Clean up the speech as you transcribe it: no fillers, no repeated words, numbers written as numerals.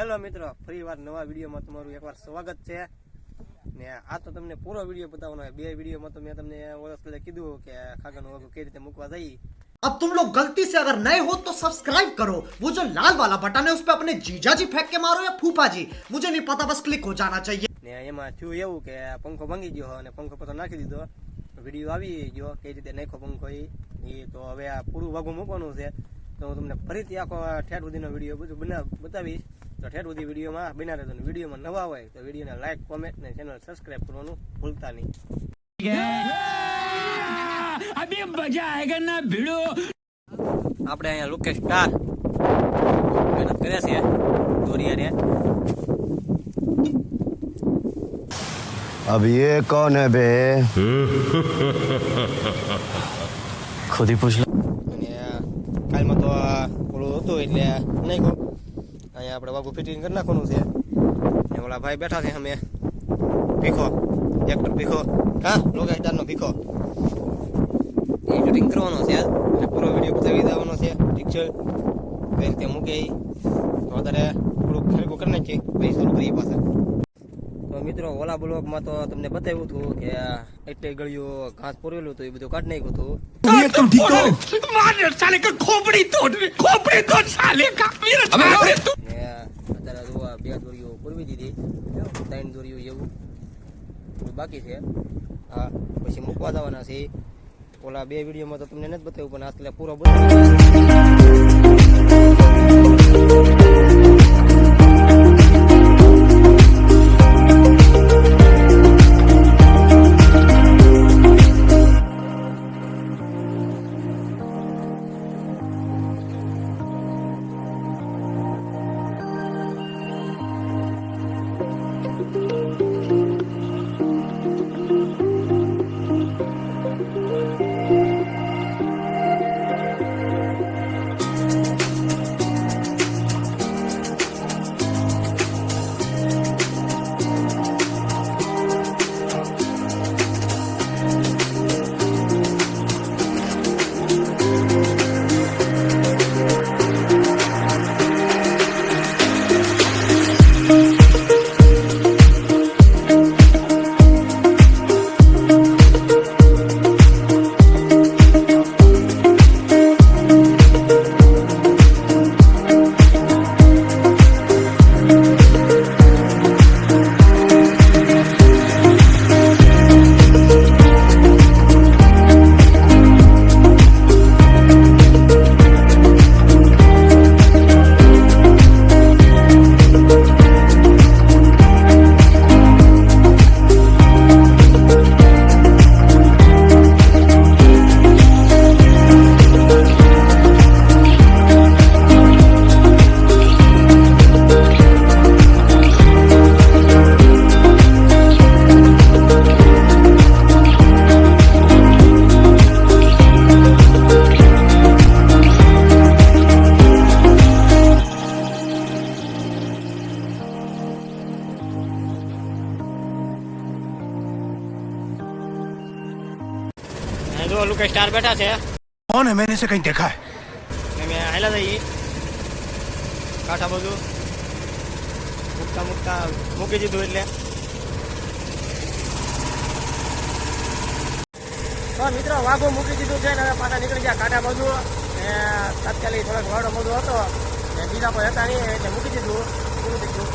Hello મિત્રો, ફરીવાર નવા વિડીયોમાં તમારું એકવાર સ્વાગત છે ને આ તો તમને પૂરો વિડીયો બતાવવાનો છે। બે વિડીયોમાં તો મેં તમને વર્ષ પહેલા કીધું કે ખાગરનો વાઘો કઈ રીતે મૂકવા જઈ। अब तुम लोग गलती से अगर नए हो तो सब्सक्राइब करो, वो जो लाल वाला बटन है उस पे अपने जीजा जी फेंक के मारो या फूफा जी, मुझे नहीं पता, बस क्लिक हो जाना चाहिए। ને એમાં થયું એવું કે પંખો ભાંગી ગયો અને પંખો પાછો નાખી દીધો, વિડીયો આવી ગયો કઈ રીતે નાખ્યો પંખો એ તો હવે આ પૂરું વાઘું મૂકવાનું છે। તો હું તમને ફરીથી આખો ઠેઠ સુધીનો વિડીયો બધું બતાવીશ। તો ઠેઠ સુધી વિડીયોમાં બના રહેજો। વિડીયોમાં નવા હોય તો વિડીયોને લાઈક, કોમેન્ટ ને ચેનલ સબસ્ક્રાઇબ કરવાનું ભૂલતા નહીં। अभी मजा आएगा ना भिड़ो। આપણે અહીંયા લુકેશ સ્ટાર મહેનત કરે છે દોરિયા રે। अब ये कौन है बे? खुद ही पूछ लो। અને કાલમાં તો ઓલું હતું એટલે નાખ્યું। અહીંયા આપણે વાઘું ફિટિંગ કરી નાખવાનું છે ને ઓલા ભાઈ બેઠા છે અમે ભીખો એક્ટર ભીખો હા લુકેશ સ્ટારનો ભીખો એ શૂટિંગ કરવાનો છે એટલે પૂરો વિડીયો બતાવી દેવાનો છે। પિક્ચર કઈ રીતે મૂકે તો અત્યારે થોડુંક ખરેખું કરી નાખીએ પછી શરૂ કરીએ પાછા। તો મિત્રો ઓલા બ્લોગમાં તો તમને બતાવ્યું હતું કે એટલે ગળ્યું ઘાસ પોરેલું હતું એ બધું કાઢી નાખ્યું હતું। तुम ठीक हो? मार साले का खोपड़ी तोड़ साले का मेरा साले तू। ને અત્યારે જો આ બે દોરીઓ પૂરવી દીધી, 3 દોરીઓ એવું બાકી છે। હા પછી મૂકવા જવાના છે। ઓલા બે વિડીયોમાં તો તમને નથી બતાવ્યું પણ આજકાલ પૂરો જો લુકેશ સ્ટાર બેઠા છે। कौन है? मैंने इसे कहीं देखा है। મેં હાલા જઈએ કાંઠા બધું મૂકતા મૂકી દીધું એટલે તો મિત્રો વાઘો મૂકી દીધું છે ને હવે પાછા નીકળી ગયા કાંઠા બધું ને તાત્કાલિક થોડોક વાડો બધો હતો ને બીજા કોઈ હતા નહીં એટલે મૂકી દીધું પૂરું દીધું।